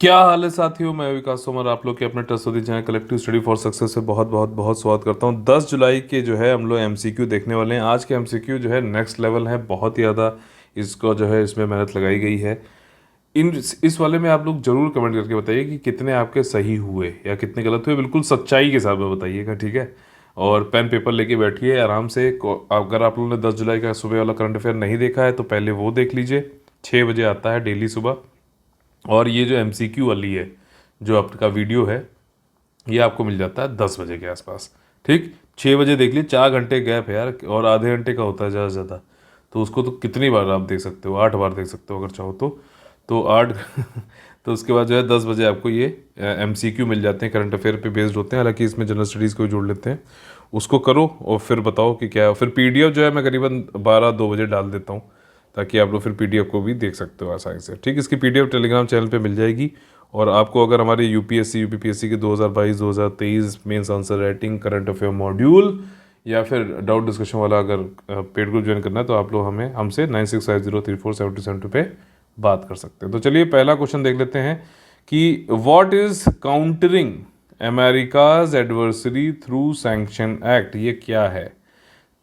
क्या हाल है साथियों। मैं विकास सोमर आप लोग के अपने trustee channel collective study for success से बहुत बहुत बहुत स्वागत करता हूं। 10 जुलाई के जो है हम लोग एमसीक्यू देखने वाले हैं। आज के एमसीक्यू जो है नेक्स्ट लेवल है, बहुत ही ज़्यादा इसको जो है इसमें मेहनत लगाई गई है। इस वाले में आप लोग जरूर कमेंट करके बताइए कि कितने आपके सही हुए या कितने गलत हुए। बिल्कुल सच्चाई के साथ में बताइएगा, ठीक है। और पेन पेपर लेके बैठिए आराम से। अगर आप लोगों ने 10 जुलाई का सुबह वाला करंट अफेयर नहीं देखा है तो पहले वो देख लीजिए। 6 बजे आता है डेली सुबह। और ये जो एमसीक्यू वाली है, जो आपका वीडियो है, ये आपको मिल जाता है 10 बजे के आसपास। ठीक, 6 बजे देख लीजिए। 4 घंटे गैप है यार, और आधे घंटे का होता है ज़्यादा से ज़्यादा। तो उसको तो कितनी बार आप देख सकते हो, 8 बार देख सकते हो अगर चाहो तो 8 तो उसके बाद जो है 10 बजे आपको ये एमसीक्यू मिल जाते हैं, करंट अफेयर पे बेस्ड होते हैं। हालांकि इसमें जनरल स्टडीज़ को भी जोड़ लेते हैं। उसको करो और फिर बताओ कि क्या है। फिर पीडीएफ जो है मैं करीबन 12-2 बजे डाल देता हूँ, ताकि आप लोग फिर पीडीएफ को भी देख सकते हो आसानी से। ठीक, इसकी पीडीएफ टेलीग्राम चैनल पे मिल जाएगी। और आपको अगर हमारे यूपीएससी यूपीपीएससी के 2022-2023 mains answer writing current affair module या फिर डाउट डिस्कशन वाला अगर पेड ग्रुप ज्वाइन करना है तो आप लोग हमसे 9650347272 पे बात कर सकते हैं। तो चलिए पहला क्वेश्चन देख लेते हैं कि what is countering America's adversary through sanction act, ये क्या है।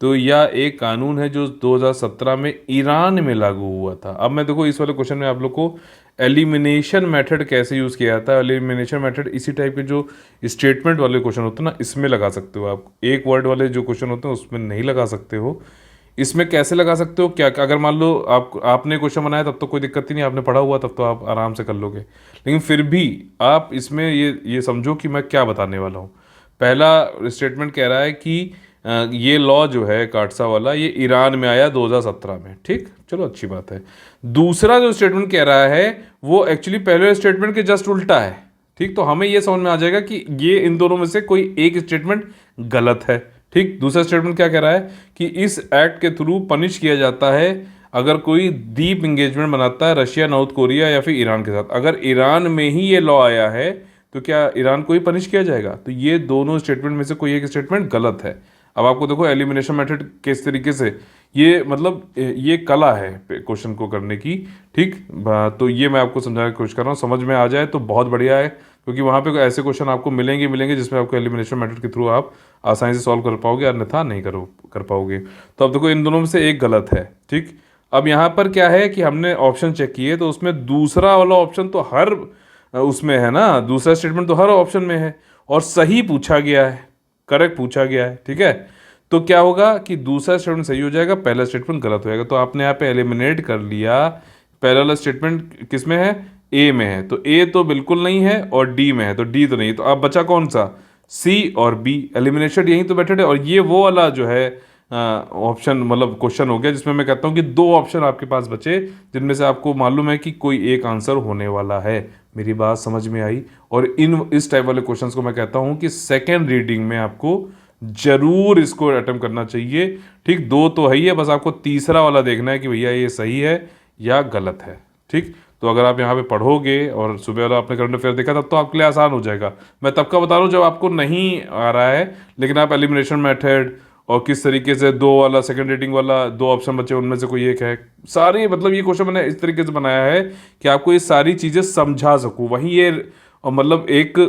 तो यह एक कानून है जो 2017 में ईरान में लागू हुआ था। अब मैं देखो इस वाले क्वेश्चन में आप लोग को एलिमिनेशन मेथड कैसे यूज़ किया जाता है। एलिमिनेशन मेथड इसी टाइप के जो स्टेटमेंट वाले क्वेश्चन होते हैं ना, इसमें लगा सकते हो आप। एक वर्ड वाले जो क्वेश्चन होते हैं उसमें नहीं लगा सकते हो। इसमें कैसे लगा सकते हो, क्या अगर मान लो आपने क्वेश्चन बनाया तब तो कोई दिक्कत ही नहीं, आपने पढ़ा हुआ तब तो आप आराम से कर लोगे। लेकिन फिर भी आप इसमें ये समझो कि मैं क्या बताने वाला हूँ। पहला स्टेटमेंट कह रहा है कि ये लॉ जो है काटसा वाला, ये ईरान में आया 2017 में। ठीक, चलो अच्छी बात है। दूसरा जो स्टेटमेंट कह रहा है वो एक्चुअली पहले स्टेटमेंट के जस्ट उल्टा है। ठीक, तो हमें ये समझ में आ जाएगा कि ये इन दोनों में से कोई एक स्टेटमेंट गलत है। ठीक, दूसरा स्टेटमेंट क्या कह रहा है कि इस एक्ट के थ्रू पनिश किया जाता है अगर कोई डीप इंगेजमेंट बनाता है रशिया, नॉर्थ कोरिया या फिर ईरान के साथ। अगर ईरान में ही ये लॉ आया है तो क्या ईरान को ही पनिश किया जाएगा। तो ये दोनों स्टेटमेंट में से कोई एक स्टेटमेंट गलत है। अब आपको देखो एलिमिनेशन मेथड किस तरीके से, ये मतलब ये कला है क्वेश्चन को करने की। ठीक, तो ये मैं आपको समझाने की कोशिश कर रहा हूँ। समझ में आ जाए तो बहुत बढ़िया है, क्योंकि वहाँ पे ऐसे क्वेश्चन आपको मिलेंगे मिलेंगे जिसमें आपको एलिमिनेशन मेथड के थ्रू आप आसानी से सॉल्व कर पाओगे, अन्यथा नहीं कर पाओगे। तो अब देखो इन दोनों में से एक गलत है। ठीक, अब यहाँ पर क्या है कि हमने ऑप्शन चेक किए तो उसमें दूसरा वाला ऑप्शन तो हर उसमें है ना, दूसरा स्टेटमेंट तो हर ऑप्शन में है और सही पूछा गया है, करेक्ट पूछा गया है। ठीक है, तो क्या होगा कि दूसरा स्टेटमेंट सही हो जाएगा, पहला स्टेटमेंट गलत हो जाएगा। तो आपने यहाँ पे एलिमिनेट कर लिया। पहला वाला स्टेटमेंट किस में है, ए में है, तो ए तो बिल्कुल नहीं है, और डी में है तो डी तो नहीं है। तो अब बचा कौन सा, सी और बी। एलिमिनेशन यहीं तो बैठे थे। और ये वो वाला जो है ऑप्शन मतलब क्वेश्चन हो गया जिसमें मैं कहता हूँ कि दो ऑप्शन आपके पास बचे जिनमें से आपको मालूम है कि कोई एक आंसर होने वाला है। मेरी बात समझ में आई। और इस टाइप वाले क्वेश्चंस को मैं कहता हूँ कि सेकेंड रीडिंग में आपको जरूर इसको अटेम्प्ट करना चाहिए। ठीक, दो तो है ही है, बस आपको तीसरा वाला देखना है कि भैया ये सही है या गलत है। ठीक, तो अगर आप यहाँ पे पढ़ोगे और सुबह वाला आपने करंट अफेयर देखा तब तो आपके लिए आसान हो जाएगा। मैं तब का बता रहा हूँ जब आपको नहीं आ रहा है। लेकिन आप एलिमिनेशन मेथड और किस तरीके से दो वाला सेकंड रेटिंग वाला दो ऑप्शन बचे उनमें से कोई एक है, सारी मतलब ये क्वेश्चन मैंने इस तरीके से बनाया है कि आपको ये सारी चीज़ें समझा सकूँ। वहीं ये मतलब एक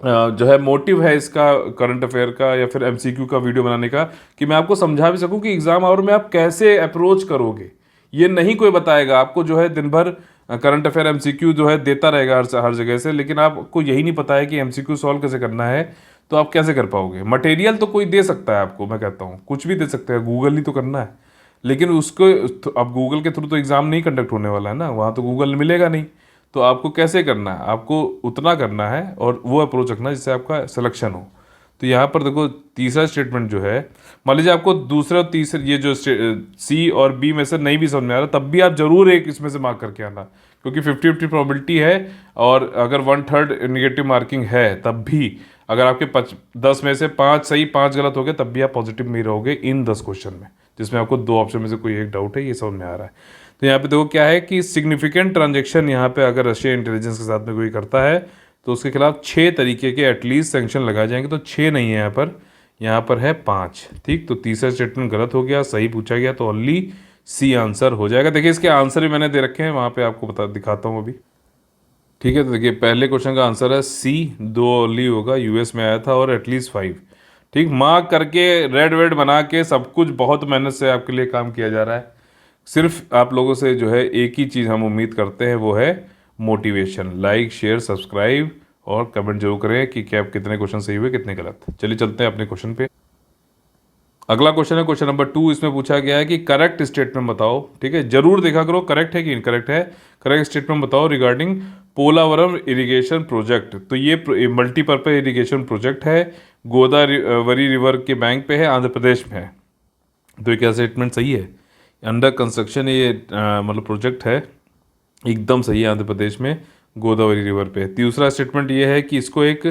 जो है मोटिव है इसका करंट अफेयर का या फिर एमसीक्यू का वीडियो बनाने का, कि मैं आपको समझा भी सकूं कि एग्जाम आवर में आप कैसे अप्रोच करोगे। ये नहीं कोई बताएगा आपको, जो है दिन भर करंट अफेयर एमसीक्यू जो है देता रहेगा हर जगह से, लेकिन आपको यही नहीं पता है कि एमसीक्यू सॉल्व कैसे करना है। तो आप कैसे कर पाओगे। मटेरियल तो कोई दे सकता है आपको, मैं कहता हूँ कुछ भी दे सकता है, गूगल ही तो करना है। लेकिन उसको अब गूगल के थ्रू तो एग्ज़ाम नहीं कंडक्ट होने वाला है ना, वहाँ तो गूगल मिलेगा नहीं। तो आपको कैसे करना है, आपको उतना करना है और वो अप्रोच रखना है जिससे आपका सिलेक्शन हो। तो यहाँ पर देखो तीसरा स्टेटमेंट जो है, मान लीजिए आपको दूसरा और तीसरा ये जो सी और बी में से नहीं भी समझ में आ रहा, तब भी आप जरूर एक इसमें से मार्क करके आना, क्योंकि 50-50 प्रोबेबिलिटी है। और अगर 1/3 नेगेटिव मार्किंग है तब भी अगर आपके 10 में से 5 सही 5 गलत हो गए तब भी आप पॉजिटिव में ही रहोगे इन 10 क्वेश्चन में, जिसमें आपको दो ऑप्शन में से कोई एक डाउट है, ये समझ में आ रहा है। तो यहाँ पे देखो क्या है कि सिग्निफिकेंट ट्रांजेक्शन यहाँ पे अगर रशिया इंटेलिजेंस के साथ में कोई करता है तो उसके खिलाफ 6 तरीके के एटलीस्ट सेंक्शन लगाए जाएंगे। तो 6 नहीं है यहाँ पर है 5। ठीक, तो तीसरा स्टेटमेंट गलत हो गया, सही पूछा गया, तो ओनली सी आंसर हो जाएगा। देखिए इसके आंसर भी मैंने दे रखे हैं वहाँ पे, आपको दिखाता हूँ अभी। ठीक है, तो देखिए पहले क्वेश्चन का आंसर है सी, 2 ओनली होगा, यूएस में आया था और एटलीस्ट 5। ठीक, मार्क करके रेड वेड बना के सब कुछ बहुत मेहनत से आपके लिए काम किया जा रहा है। सिर्फ आप लोगों से जो है एक ही चीज़ हम उम्मीद करते हैं, वो है मोटिवेशन। लाइक शेयर सब्सक्राइब और कमेंट जरूर करें कि क्या कितने क्वेश्चन सही हुए कितने गलत। चलिए चलते हैं अपने क्वेश्चन पे। अगला क्वेश्चन है क्वेश्चन नंबर 2। इसमें पूछा गया है कि करेक्ट स्टेटमेंट बताओ। ठीक है, जरूर देखा करो करेक्ट है कि इनकरेक्ट है। करेक्ट स्टेटमेंट बताओ रिगार्डिंग पोलावरम इरिगेशन प्रोजेक्ट। तो ये मल्टीपर्पज इरिगेशन प्रोजेक्ट है, गोदावरी रिवर के बैंक पे है, आंध्र प्रदेश में है। तो ये क्या स्टेटमेंट सही है? अंडर कंस्ट्रक्शन ये मतलब प्रोजेक्ट है, एकदम सही है, आंध्र प्रदेश में गोदावरी रिवर पे। दूसरा स्टेटमेंट ये है कि इसको एक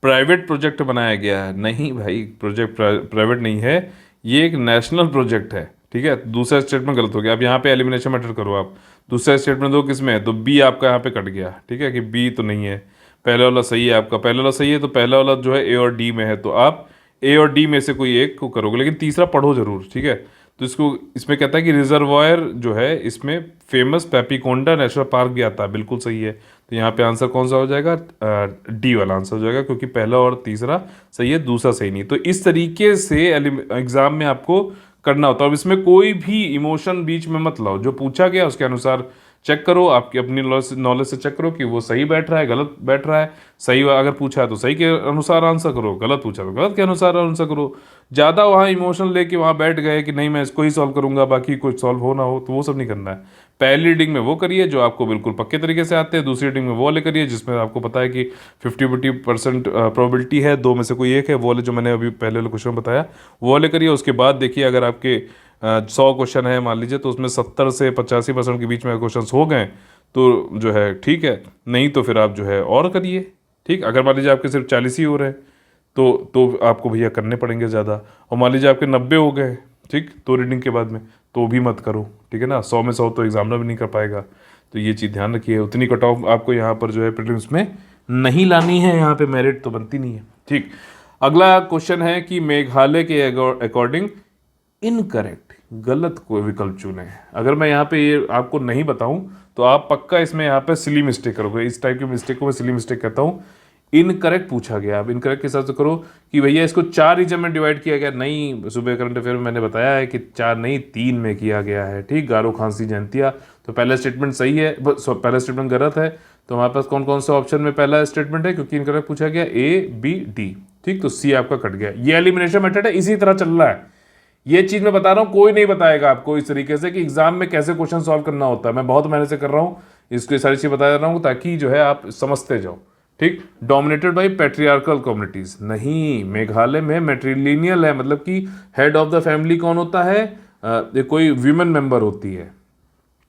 प्राइवेट प्रोजेक्ट बनाया गया है। नहीं भाई, प्रोजेक्ट प्राइवेट नहीं है, ये एक नेशनल प्रोजेक्ट है। ठीक है, दूसरा स्टेटमेंट गलत हो गया। अब यहाँ पे एलिमिनेशन मेथड करो आप। दूसरा स्टेटमेंट दो किस में है, तो बी आपका यहाँ पे कट गया। ठीक है, कि बी तो नहीं है, पहला वाला सही है आपका। पहला वाला सही है तो पहला वाला जो है ए और डी में है, तो आप ए और डी में से कोई एक को करोगे, लेकिन तीसरा पढ़ो जरूर। ठीक है, तो इसको इसमें कहता है कि रिजर्वायर जो है इसमें फेमस पेपिकोंडा नेशनल पार्क भी आता है, बिल्कुल सही है। तो यहाँ पे आंसर कौन सा हो जाएगा, डी वाला आंसर हो जाएगा, क्योंकि पहला और तीसरा सही है, दूसरा सही नहीं। तो इस तरीके से एग्जाम में आपको करना होता है। और इसमें कोई भी इमोशन बीच में मत लाओ, जो पूछा गया उसके अनुसार चेक करो, आपकी अपनी नॉलेज से चेक करो कि वो सही बैठ रहा है गलत बैठ रहा है। सही अगर पूछा है तो सही के अनुसार आंसर करो, गलत पूछा तो गलत के अनुसार आंसर करो। ज़्यादा वहाँ इमोशन लेके वहाँ बैठ गए कि नहीं मैं इसको ही सॉल्व करूंगा, बाकी कुछ सॉल्व हो ना हो, तो वो सब नहीं करना है। पहली रीडिंग में वो करिए जो आपको बिल्कुल पक्के तरीके से आते हैं, दूसरी रीडिंग में वो वाले करिए जिसमें आपको पता है कि 50-50% प्रोबेबिलिटी है, दो में से कोई एक है, वो वाले जो मैंने अभी पहले वाले क्वेश्चन बताया वो वाले करिए। उसके बाद देखिए अगर आपके 100 क्वेश्चन है मान लीजिए, तो उसमें 70 से 85% के बीच में क्वेश्चन हो गए तो जो है ठीक है, नहीं तो फिर आप जो है और करिए। ठीक, अगर मान लीजिए आपके सिर्फ 40 ही हो रहे हैं तो आपको भैया करने पड़ेंगे ज़्यादा। और मान लीजिए आपके 90 हो गए, ठीक, तो रीडिंग के बाद में तो भी मत करो। ठीक है ना, 100 में 100 तो एग्जामिनर भी नहीं कर पाएगा। तो ये चीज़ ध्यान रखिए, उतनी कट ऑफ आपको यहाँ पर जो है प्रीलिम्स में नहीं लानी है, यहाँ पे मेरिट तो बनती नहीं है। ठीक, अगला क्वेश्चन है कि मेघालय के अकॉर्डिंग इनकरेक्ट, गलत कोई विकल्प चुने। अगर मैं यहाँ पे ये आपको नहीं बताऊं तो आप पक्का इसमें यहाँ पे सिली मिस्टेक करोगे। इस टाइप की मिस्टेक को मैं सिली मिस्टेक कहता हूँ। इनकरेक्ट पूछा गया, अब इनकरेक्ट के हिसाब से करो कि भैया इसको 4 रीजन में डिवाइड किया गया। नहीं, सुबह करंट अफेयर में मैंने बताया है कि 4 नहीं 3 में किया गया है। ठीक, गारो खांसी जयंतिया, तो पहला स्टेटमेंट सही है, पहला स्टेटमेंट गलत है। तो हमारे पास कौन कौन से ऑप्शन में पहला स्टेटमेंट है, क्योंकि इनकरेक्ट पूछा गया, ए बी डी। ठीक, तो सी आपका कट गया। ये एलिमिनेशन मेथड है, इसी तरह चल रहा है। ये चीज मैं बता रहा हूं, कोई नहीं बताएगा आपको इस तरीके से कि एग्जाम में कैसे क्वेश्चन सॉल्व करना होता है। मैं बहुत मेहनत से कर रहा हूं, इसको सारी चीज बता रहा हूं ताकि जो है आप समझते जाओ। ठीक, डोमिनेटेड बाय पैट्रियार्कल कम्युनिटीज, नहीं, मेघालय में मैट्रिलिनियल है, मतलब कि हेड ऑफ द फैमिली कौन होता है, कोई वीमेन मेंबर होती है,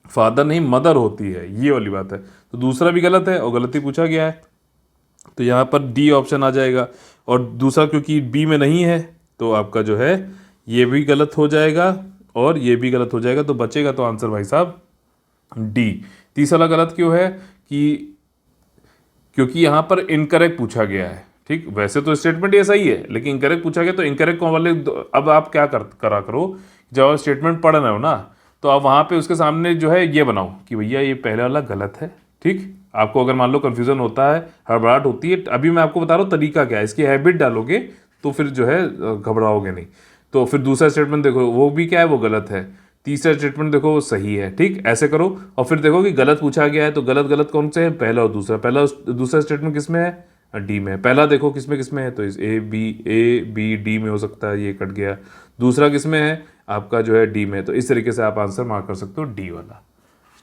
फादर नहीं मदर होती है, ये वाली बात है। तो दूसरा भी गलत है और गलत ही पूछा गया है, तो यहाँ पर डी ऑप्शन आ जाएगा। और दूसरा क्योंकि बी में नहीं है तो आपका जो है ये भी गलत हो जाएगा और ये भी गलत हो जाएगा, तो बचेगा तो आंसर भाई साहब डी। तीसरा गलत क्यों है कि क्योंकि यहाँ पर इनकरेक्ट पूछा गया है। ठीक, वैसे तो स्टेटमेंट ये सही है लेकिन इनकरेक्ट पूछा गया, तो इनकरेक्ट कौन वाले अब आप क्या करा करो, जब आप स्टेटमेंट पढ़ रहे हो ना तो आप वहाँ पे उसके सामने जो है ये बनाओ कि भैया ये पहले वाला गलत है। ठीक, आपको अगर मान लो कन्फ्यूजन होता है, हड़बड़ाहट होती है, अभी मैं आपको बता रहा हूँ तरीका क्या है, इसकी हैबिट डालोगे तो फिर जो है घबराओगे नहीं। तो फिर दूसरा स्टेटमेंट देखो वो भी क्या है, वो गलत है। तीसरा स्टेटमेंट देखो वो सही है। ठीक, ऐसे करो और फिर देखो कि गलत पूछा गया है तो गलत गलत कौन से है, पहला और दूसरा। पहला दूसरा स्टेटमेंट किस में है, डी में है। पहला देखो किस में है, तो इस ए बी डी में हो सकता है, ये कट गया। दूसरा किस में है आपका जो है डी में, तो इस तरीके से आप आंसर मार्क कर सकते हो डी वाला।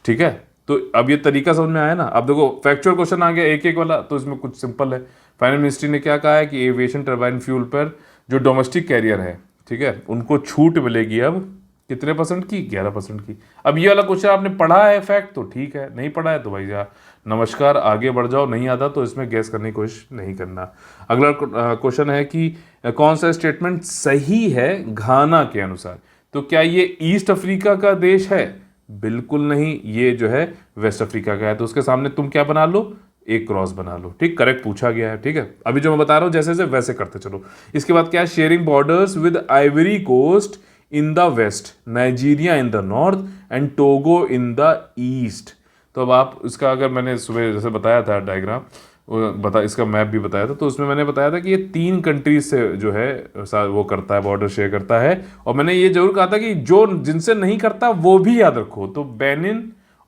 ठीक है, तो अब ये तरीका समझ में आया ना। अब देखो फैक्चुअल क्वेश्चन आ गया एक एक वाला, तो इसमें कुछ सिंपल है। फाइनेंस मिनिस्ट्री ने क्या कहा है कि एविएशन टर्बाइन फ्यूल पर जो डोमेस्टिक कैरियर है, ठीक है, उनको छूट मिलेगी अब कितने % की, 11% की। अब ये वाला क्वेश्चन आपने पढ़ा है फैक्ट तो ठीक है, नहीं पढ़ा है तो भाई यार नमस्कार, आगे बढ़ जाओ। नहीं आता तो इसमें गैस करने की कोशिश नहीं करना। अगला क्वेश्चन है कि कौन सा स्टेटमेंट सही है घाना के अनुसार। तो क्या ये ईस्ट अफ्रीका का देश है, बिल्कुल नहीं, ये जो है वेस्ट अफ्रीका का है। तो उसके सामने तुम क्या बना लो, एक क्रॉस बना लो। ठीक, करेक्ट पूछा गया है। ठीक है, अभी जो मैं बता रहा हूं जैसे जैसे वैसे करते चलो। इसके बाद क्या है, sharing borders with Ivory Coast in the west, Nigeria in the north and Togo in the east. तो तो अब आप इसका, अगर मैंने सुबह जैसे बताया था डायग्राम, इसका मैप भी बताया था, तो उसमें मैंने बताया था कि ये 3 कंट्रीज से जो है वो करता है, बॉर्डर शेयर करता है। और मैंने ये जरूर कहा था कि जो जिनसे नहीं करता वो भी याद रखो। तो बेनिन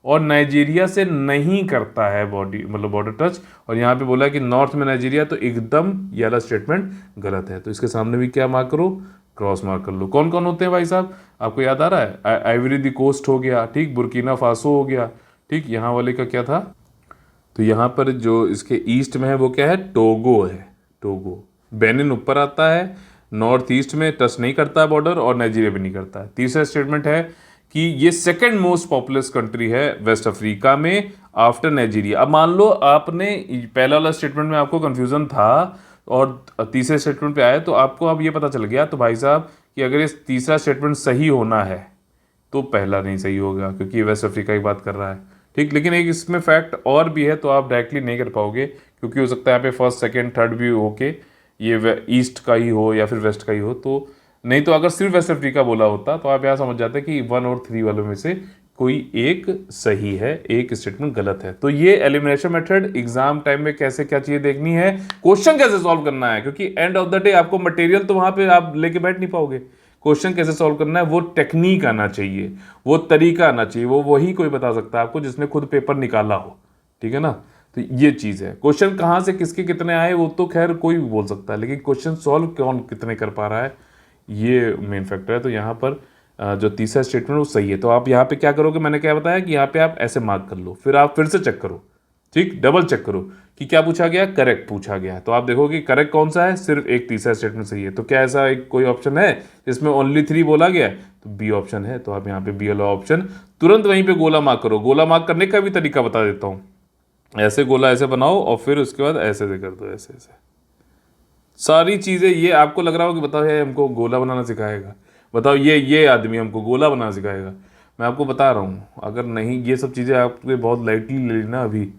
और नाइजीरिया से नहीं करता है बॉडी मतलब बॉर्डर टच। और यहाँ पे बोला कि नॉर्थ में नाइजीरिया, तो एकदम ये वाला स्टेटमेंट गलत है। तो इसके सामने भी क्या मार्क करो, क्रॉस मार्क कर लो। कौन कौन होते हैं भाई साहब, आपको याद आ रहा है? आइवरी दी कोस्ट हो गया, ठीक, बुर्किना फासो हो गया, ठीक। यहाँ वाले का क्या था, तो यहाँ पर जो इसके ईस्ट में है वो क्या है, टोगो है, टोगो। बेनिन ऊपर आता है, नॉर्थ ईस्ट में टच नहीं करता है बॉर्डर, और नाइजीरिया भी नहीं करता है। तीसरा स्टेटमेंट है कि ये सेकंड मोस्ट पॉपुलस कंट्री है वेस्ट अफ्रीका में आफ्टर नाइजीरिया। अब मान लो आपने पहला वाला स्टेटमेंट में आपको कंफ्यूजन था और तीसरे स्टेटमेंट पे आए, तो आपको अब ये पता चल गया तो भाई साहब कि अगर ये तीसरा स्टेटमेंट सही होना है तो पहला नहीं सही होगा, क्योंकि ये वेस्ट अफ्रीका की बात कर रहा है, ठीक। लेकिन एक इसमें फैक्ट और भी है, तो आप डायरेक्टली नहीं कर पाओगे, क्योंकि हो सकता है यहाँ पे फर्स्ट सेकंड थर्ड भी हो के ये ईस्ट का ही हो या फिर वेस्ट का ही हो। तो नहीं तो अगर सिर्फ वेस्ट अफ्रीका बोला होता तो आप यहाँ समझ जाते कि 1 और 3 वालों में से कोई एक सही है, एक स्टेटमेंट गलत है। तो ये एलिमिनेशन मेथड एग्जाम टाइम में कैसे क्या चीजें देखनी है, क्वेश्चन कैसे सॉल्व करना है, क्योंकि एंड ऑफ द डे आपको मटेरियल तो वहां पे आप लेके बैठ नहीं पाओगे। क्वेश्चन कैसे सॉल्व करना है वो टेक्निक आना चाहिए, वो तरीका आना चाहिए, वो वही कोई बता सकता है आपको जिसने खुद पेपर निकाला हो, ठीक है ना। तो ये चीज़ है, क्वेश्चन कहाँ से किसके कितने आए वो तो खैर कोई भी बोल सकता है, लेकिन क्वेश्चन सॉल्व कौन कितने कर पा रहा है ये मेन फैक्टर है। तो यहाँ पर जो तीसरा स्टेटमेंट वो सही है। तो आप यहाँ पे क्या करोगे, मैंने क्या बताया कि यहाँ पे आप ऐसे मार्क कर लो, फिर आप फिर से चेक करो, ठीक, डबल चेक करो कि क्या पूछा गया, करेक्ट पूछा गया है। तो आप देखोगे करेक्ट कौन सा है, सिर्फ एक तीसरा स्टेटमेंट सही है। तो क्या ऐसा एक कोई ऑप्शन है जिसमें ओनली 3 बोला गया है, तो बी ऑप्शन है। तो आप यहाँ पे बी वाला ऑप्शन तुरंत वहीं पे गोला मार्क करो। गोला मार्क करने का भी तरीका बता देता हूँ, ऐसे गोला ऐसे बनाओ और फिर उसके बाद ऐसे से कर दो, ऐसे ऐसे सारी चीज़ें। ये आपको लग रहा हो कि बताओ ये हमको गोला बनाना सिखाएगा, बताओ ये आदमी हमको गोला बनाना सिखाएगा। मैं आपको बता रहा हूँ, अगर नहीं ये सब चीज़ें आपने बहुत लाइटली ले ली ना, अभी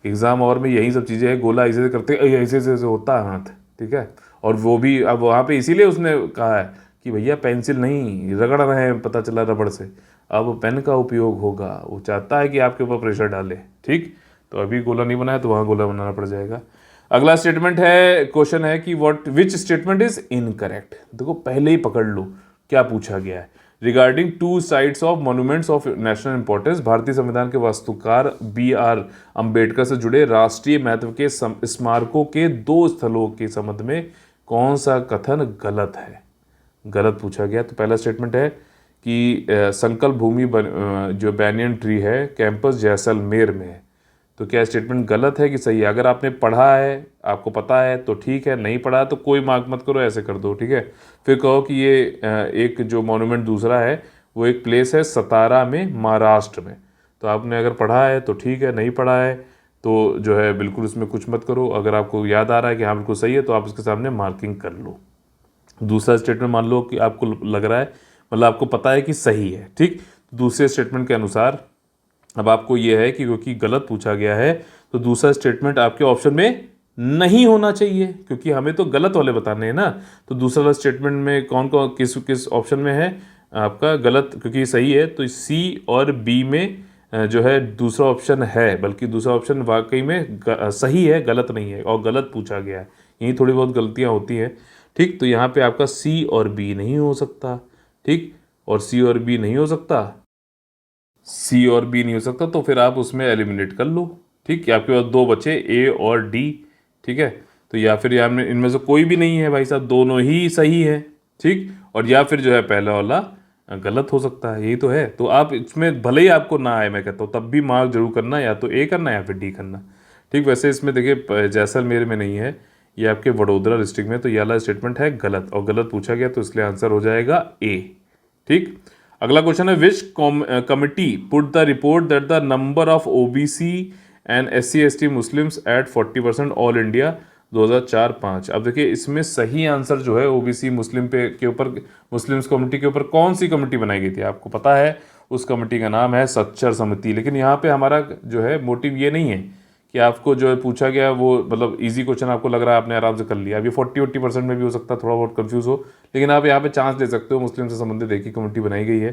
एग्ज़ाम और में यही सब चीज़ें हैं, गोला ऐसे करते ऐसे ऐसे होता है हाथ, ठीक है। और वो भी अब वहाँ पे इसीलिए उसने कहा है कि भैया पेंसिल नहीं रगड़ रहे हैं, पता चला रबड़ से, अब पेन का उपयोग होगा। वो चाहता है कि आपके ऊपर प्रेशर डाले, ठीक। तो अभी गोला नहीं बनाया तो वहाँ गोला बनाना पड़ जाएगा। अगला स्टेटमेंट है, क्वेश्चन है कि what which statement is incorrect. देखो पहले ही पकड़ लो क्या पूछा गया है। Regarding 2 sites of monuments of national importance, भारतीय संविधान के वास्तुकार BR अंबेडकर से जुड़े राष्ट्रीय महत्व के स्मारकों के 2 स्थलों के संबंध में कौन सा कथन गलत है, गलत पूछा गया। तो पहला स्टेटमेंट है कि संकल्प भूमि जो बैनियन ट्री है कैंपस जैसलमेर में है। तो क्या स्टेटमेंट गलत है कि सही है? अगर आपने पढ़ा है, आपको पता है तो ठीक है, नहीं पढ़ा तो कोई मार्क मत करो, ऐसे कर दो, ठीक है। फिर कहो कि ये एक जो मॉन्यूमेंट दूसरा है वो एक प्लेस है सतारा में, महाराष्ट्र में। तो आपने अगर पढ़ा है तो ठीक है, नहीं पढ़ा है तो जो है बिल्कुल उसमें कुछ मत करो। अगर आपको याद आ रहा है कि हाँ बिल्कुल सही है तो आप इसके सामने मार्किंग कर लो। दूसरा स्टेटमेंट मान लो कि आपको लग रहा है, मतलब आपको पता है कि सही है, ठीक। दूसरे स्टेटमेंट के अनुसार अब आपको यह है कि क्योंकि गलत पूछा गया है तो दूसरा स्टेटमेंट आपके ऑप्शन में नहीं होना चाहिए, क्योंकि हमें तो गलत वाले बताने हैं ना। तो दूसरा वाला स्टेटमेंट में कौन कौन किस किस ऑप्शन में है आपका गलत, क्योंकि सही है तो C और B में जो है दूसरा ऑप्शन है, बल्कि दूसरा ऑप्शन वाकई में सही है, गलत नहीं है, और गलत पूछा गया है। यही थोड़ी बहुत गलतियाँ होती हैं, ठीक। तो यहाँ पे आपका C और B नहीं हो सकता, ठीक, और C और B नहीं हो सकता, C और B नहीं हो सकता, तो फिर आप उसमें एलिमिनेट कर लो, ठीक। आपके पास 2 बचे A और D, ठीक है। तो या फिर यहाँ में इनमें से कोई भी नहीं है भाई साहब, दोनों ही सही है, ठीक। और या फिर जो है पहला वाला गलत हो सकता है, यही तो है। तो आप इसमें भले ही आपको ना आए, मैं कहता हूँ तब भी मार्क जरूर करना, या तो A करना या फिर D करना, ठीक। वैसे इसमें देखिए जैसलमेर में नहीं है, ये आपके वडोदरा डिस्ट्रिक्ट में। तो ये वाला स्टेटमेंट है गलत, और गलत पूछा गया तो इसलिए आंसर हो जाएगा A, ठीक। अगला क्वेश्चन है, which committee put the report that the number of OBC and SC/ST Muslims at 40% all India 2004-05। अब देखिए इसमें सही आंसर जो है OBC मुस्लिम पे के ऊपर, मुस्लिम्स कम्युनिटी के ऊपर कौन सी कमेटी बनाई गई थी आपको पता है, उस कमेटी का नाम है सच्चर समिति। लेकिन यहाँ पे हमारा जो है मोटिव ये नहीं है कि आपको जो है पूछा गया वो मतलब इजी क्वेश्चन आपको लग रहा है आपने आराम से कर लिया। अब ये 40-80% में भी हो सकता है थोड़ा बहुत कंफ्यूज हो, लेकिन आप यहाँ पे चांस ले सकते हो। मुस्लिम से संबंधित एक ही कमेटी बनाई गई है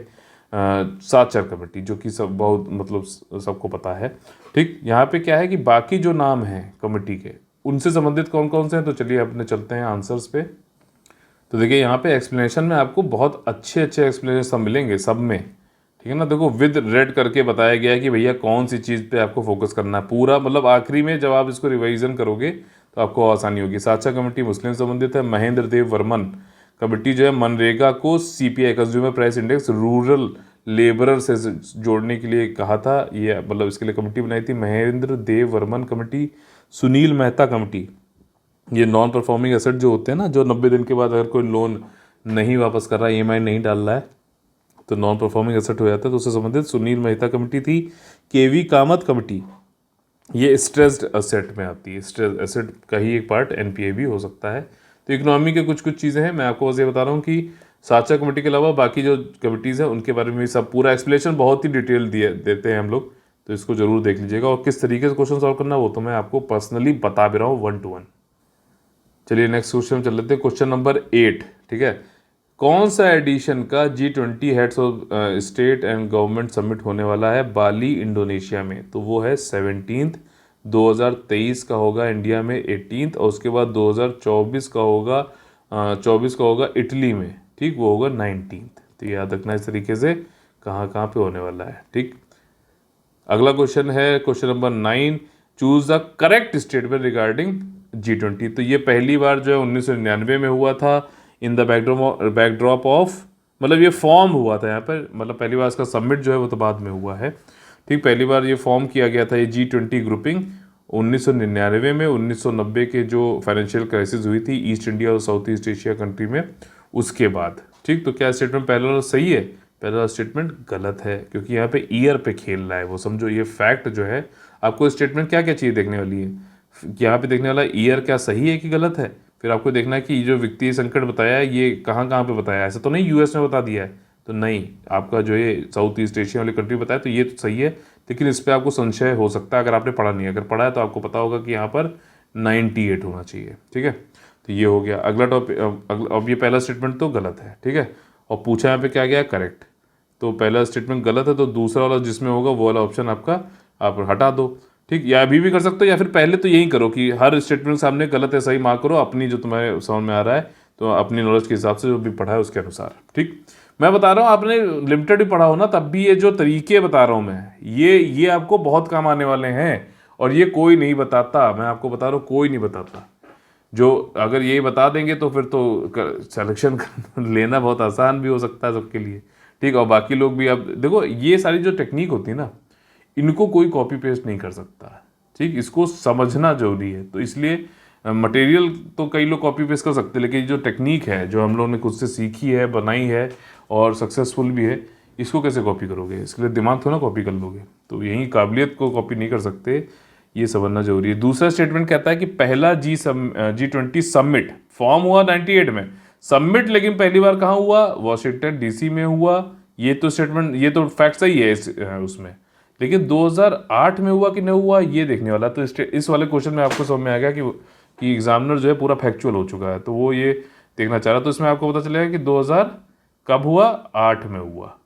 साक्षर कमेटी, जो कि सब बहुत मतलब सबको पता है। ठीक, यहाँ पे क्या है कि बाकी जो नाम हैं कमेटी के, उनसे संबंधित कौन कौन से हैं, तो चलिए अपने चलते हैं आंसर्स पे। तो देखिए यहाँ पे एक्सप्लेनेशन में आपको बहुत अच्छे अच्छे एक्सप्लेनेशन सब मिलेंगे सब में, ठीक है ना। देखो विद रेड करके बताया गया है कि भैया कौन सी चीज़ पे आपको फोकस करना है पूरा, मतलब आखिरी में जब आप इसको रिवाइजन करोगे तो आपको आसानी होगी। साक्षर कमेटी मुस्लिम संबंधित है। महेंद्र देव वर्मन कमेटी जो है मनरेगा को CPI consumer price index rural labourer से जोड़ने के लिए कहा था, ये मतलब इसके लिए कमेटी बनाई थी महेंद्र देव वर्मन कमेटी। सुनील मेहता कमेटी, ये नॉन परफॉर्मिंग एसेट जो होते हैं ना, जो 90 दिन के बाद अगर कोई लोन नहीं वापस कर रहा है, EMI नहीं डाल रहा है, तो नॉन परफॉर्मिंग एसेट हो जाता है, तो उससे संबंधित सुनील मेहता कमेटी थी। KV कामत कमेटी, ये स्ट्रेस्ड एसेट में आती है, स्ट्रेस एसेट का ही एक पार्ट NPA भी हो सकता है। तो इकोनॉमी के कुछ कुछ चीज़ें हैं, मैं आपको बस ये बता रहा हूँ कि साक्षर कमेटी के अलावा बाकी जो कमिटीज़ हैं उनके बारे में भी सब पूरा एक्सप्लेनेशन बहुत ही डिटेल देते हैं हम लोग, तो इसको जरूर देख लीजिएगा। और किस तरीके से क्वेश्चन सॉल्व करना वो तो मैं आपको पर्सनली बता भी रहा हूँ 1 to 1। चलिए नेक्स्ट क्वेश्चन चल लेते हैं, क्वेश्चन नंबर 8। ठीक है, कौन सा एडिशन का G20 heads of state and government summit होने वाला है बाली इंडोनेशिया में? तो वो है 17th, 2023 का होगा इंडिया में 18th, और उसके बाद 2024 का होगा 24 का होगा इटली में, ठीक, वो होगा 19th। तो याद रखना इस तरीके से कहाँ कहाँ पे होने वाला है। ठीक, अगला क्वेश्चन है question number 9, choose the correct statement regarding G20। तो ये पहली बार जो है 1999 में हुआ था, इन द बैकड्रॉप ऑफ, मतलब ये फॉर्म हुआ था यहाँ पर, मतलब पहली बार इसका सबमिट जो है वो तो बाद में हुआ है। ठीक, पहली बार ये फॉर्म किया गया था, ये G20 ग्रुपिंग 1999 में। 1990 के जो फाइनेंशियल क्राइसिस हुई थी ईस्ट इंडिया और साउथ ईस्ट एशिया कंट्री में, उसके बाद। ठीक, तो क्या स्टेटमेंट पहला वाला सही है? पहला स्टेटमेंट गलत है, क्योंकि यहाँ पे ईयर पे खेल रहा है वो, समझो। ये फैक्ट जो है, आपको स्टेटमेंट क्या क्या चीज़ देखने वाली है, यहाँ पे देखने वाला ईयर क्या सही है कि गलत है, फिर आपको देखना है कि ये जो वित्तीय संकट बताया है ये कहाँ कहाँ पे बताया है। ऐसा तो नहीं US में बता दिया है, तो नहीं, आपका जो ये साउथ ईस्ट एशिया वाली कंट्री बताया तो ये तो सही है, लेकिन इस पर आपको संशय हो सकता है अगर आपने पढ़ा नहीं है। अगर पढ़ा है तो आपको पता होगा कि यहाँ पर 98 होना चाहिए। ठीक है, तो ये हो गया अगला टॉपिक। अब ये पहला स्टेटमेंट तो गलत है, ठीक है, और पूछा यहाँ पे क्या गया, करेक्ट। तो पहला स्टेटमेंट गलत है, तो दूसरा वाला जिसमें होगा वो वाला ऑप्शन आपका आप हटा दो। ठीक, या अभी भी कर सकते हो, या फिर पहले तो यही करो कि हर स्टेटमेंट सामने गलत है सही मार्क करो, अपनी जो तुम्हारे समझ में आ रहा है, तो अपनी नॉलेज के हिसाब से जो भी पढ़ा है उसके अनुसार। ठीक, मैं बता रहा हूँ आपने लिमिटेड भी पढ़ा हो ना, तब भी ये जो तरीके बता रहा हूँ मैं, ये आपको बहुत काम आने वाले हैं, और ये कोई नहीं बताता, मैं आपको बता रहा हूँ, कोई नहीं बताता। जो अगर यही बता देंगे तो फिर तो सिलेक्शन लेना बहुत आसान भी हो सकता है सबके लिए। ठीक, और बाकी लोग भी, अब देखो ये सारी जो टेक्निक होती है ना, इनको कोई कॉपी पेस्ट नहीं कर सकता। ठीक, इसको समझना जरूरी है। तो इसलिए मटेरियल तो कई लोग कॉपी पेस्ट कर सकते हैं, लेकिन जो टेक्निक है जो हम लोगों ने खुद से सीखी है, बनाई है और सक्सेसफुल भी है, इसको कैसे कॉपी करोगे? इसके लिए दिमाग थोड़ा कॉपी कर लोगे, तो यही काबिलियत को कॉपी नहीं कर सकते, ये समझना जरूरी है। दूसरा स्टेटमेंट कहता है कि पहला G20 समिट फॉर्म हुआ 98 में, समिट लेकिन पहली बार कहाँ हुआ? वॉशिंगटन DC में हुआ। ये तो स्टेटमेंट, ये तो फैक्ट सही है उसमें, लेकिन 2008 में हुआ कि नहीं हुआ ये देखने वाला। तो इस वाले क्वेश्चन में आपको समझ में आ गया कि एग्जामिनर जो है पूरा फैक्चुअल हो चुका है, तो वो ये देखना चाह रहा। तो इसमें आपको पता चलेगा कि 2000 कब हुआ? 8 में हुआ।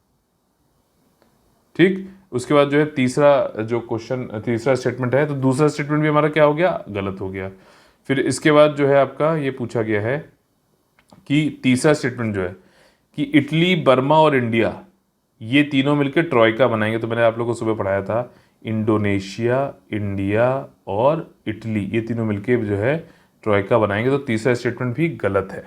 ठीक, उसके बाद जो है तीसरा स्टेटमेंट है, तो दूसरा स्टेटमेंट भी हमारा क्या हो गया? गलत हो गया। फिर इसके बाद जो है आपका ये पूछा गया है कि तीसरा स्टेटमेंट जो है कि इटली, बर्मा और इंडिया ये तीनों मिलकर ट्रॉयका बनाएंगे। तो मैंने आप लोगों को सुबह पढ़ाया था, इंडोनेशिया, इंडिया और इटली ये तीनों मिलकर जो है ट्रॉयका बनाएंगे। तो तीसरा स्टेटमेंट भी गलत है।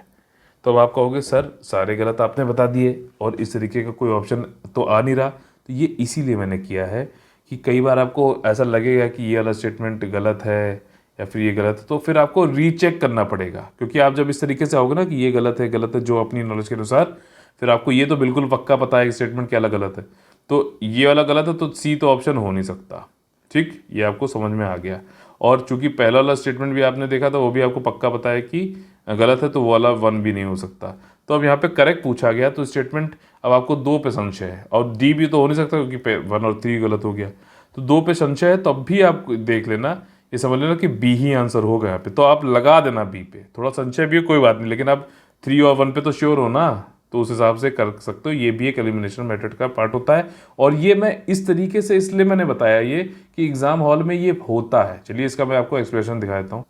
तो अब आप कहोगे सर सारे गलत आपने बता दिए और इस तरीके का कोई ऑप्शन तो आ नहीं रहा। तो ये इसीलिए मैंने किया है कि कई बार आपको ऐसा लगेगा कि ये वाला स्टेटमेंट गलत है या फिर ये गलत है, तो फिर आपको रीचेक करना पड़ेगा। क्योंकि आप जब इस तरीके से आओगे ना कि ये गलत है जो अपनी नॉलेज के अनुसार, फिर आपको ये तो बिल्कुल पक्का पता है स्टेटमेंट क्या गलत है, तो ये वाला गलत है तो सी तो ऑप्शन हो नहीं सकता। ठीक, ये आपको समझ में आ गया। और चूंकि पहला वाला स्टेटमेंट भी आपने देखा था, वो भी आपको पक्का पता है कि गलत है, तो वो वाला 1 भी नहीं हो सकता। तो अब यहाँ पे करेक्ट पूछा गया, तो स्टेटमेंट अब आपको 2 पे संशय है, और डी भी तो हो नहीं सकता क्योंकि 1 और 3 गलत हो गया। तो 2 पे संशय है, तब भी आप देख लेना, ये समझ लेना कि बी ही आंसर होगा यहाँ पे, तो आप लगा देना बी पे। थोड़ा संशय भी है कोई बात नहीं, लेकिन आप 3 और 1 पे तो श्योर हो ना, तो उस हिसाब से कर सकते हो। ये भी एक एलिमिनेशन मेथड का पार्ट होता है, और ये मैं इस तरीके से इसलिए मैंने बताया ये कि एग्ज़ाम हॉल में ये होता है। चलिए इसका मैं आपको एक्सप्रेशन दिखा देता हूँ।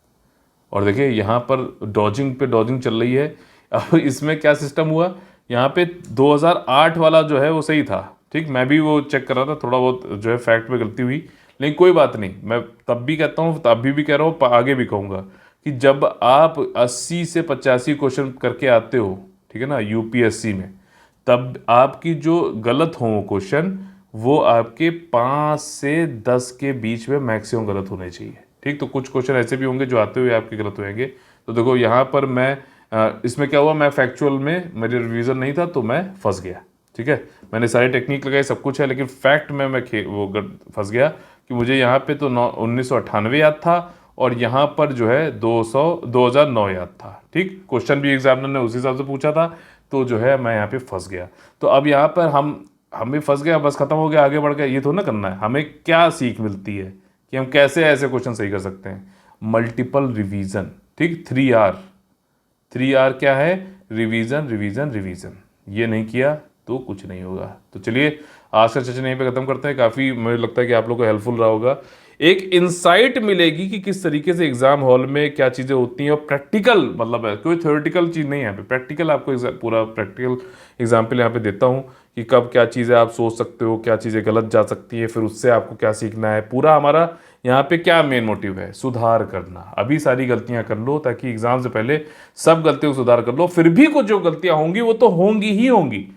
और देखिए यहाँ पर डॉजिंग पे डॉजिंग चल रही है। अब इसमें क्या सिस्टम हुआ, यहाँ पे 2008 वाला जो है वो सही था, ठीक, मैं भी वो चेक कर रहा था, थोड़ा बहुत जो है फैक्ट में गलती हुई, लेकिन कोई बात नहीं। मैं तब भी कहता हूँ, अभी भी कह रहा हूँ, आगे भी कहूँगा कि जब आप 80 से 85 क्वेश्चन करके आते हो, ठीक है ना, यूपीएससी में, तब आपकी जो गलत हो क्वेश्चन वो आपके 5 से 10 के बीच में मैक्सिमम गलत होने चाहिए, ठीक। तो कुछ क्वेश्चन ऐसे भी होंगे जो आते हुए आपके गलत होंगे। तो देखो यहाँ पर मैं इसमें क्या हुआ, मैं फैक्चुअल में मेरे रिवीजन नहीं था तो मैं फंस गया, ठीक है। मैंने सारी टेक्निक लगाई, सब कुछ है, लेकिन फैक्ट में मैं फंस गया कि मुझे यहाँ पे तो 1998 याद था, और यहाँ पर जो है 2009 याद था, ठीक। क्वेश्चन भी एग्जामिनर ने उसी हिसाब से पूछा था, तो जो है मैं यहाँ पे फंस गया। तो अब यहाँ पर हम भी फंस गया, बस खत्म हो गया, आगे बढ़ गया, ये तो ना करना है। हमें क्या सीख मिलती है कि हम कैसे ऐसे क्वेश्चन सही कर सकते हैं, मल्टीपल रिवीजन, ठीक। 3R क्या है, रिवीजन रिवीजन रिवीजन। ये नहीं किया तो कुछ नहीं होगा। तो चलिए आज का सेशन यहीं पे खत्म करते हैं। काफ़ी मुझे लगता है कि आप लोग को हेल्पफुल रहा होगा, एक इंसाइट मिलेगी कि किस तरीके से एग्जाम हॉल में क्या चीज़ें होती हैं, और प्रैक्टिकल मतलब है, कोई थ्योरेटिकल चीज़ नहीं है यहाँ पे, प्रैक्टिकल आपको पूरा प्रैक्टिकल एग्जाम्पल यहाँ पे देता हूँ कि कब क्या चीज़ें आप सोच सकते हो, क्या चीज़ें गलत जा सकती है, फिर उससे आपको क्या सीखना है। पूरा हमारा यहाँ पे क्या मेन मोटिव है, सुधार करना। अभी सारी गलतियाँ कर लो ताकि एग्जाम से पहले सब गलतियों को सुधार कर लो। फिर भी कुछ जो गलतियाँ होंगी वो तो होंगी ही होंगी,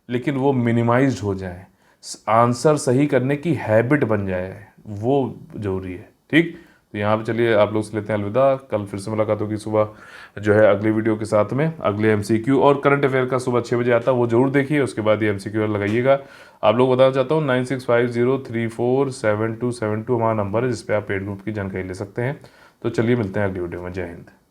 लेकिन वो मिनिमाइज्ड हो जाए, आंसर सही करने की हैबिट बन जाए, वो जरूरी है, ठीक। तो यहाँ पे चलिए आप लोग से लेते हैं अलविदा। कल फिर से मुलाकात होगी सुबह जो है अगले वीडियो के साथ में। अगले एमसीक्यू और करंट अफेयर का सुबह 6 बजे आता है, वो जरूर देखिए, उसके बाद ये एमसीक्यू लगाइएगा। आप लोग बताना चाहता हूँ 9650347272 हमारा नंबर है, जिस पे आप पेड ग्रुप की जानकारी ले सकते हैं। तो चलिए मिलते हैं अगली वीडियो में। जय हिंद।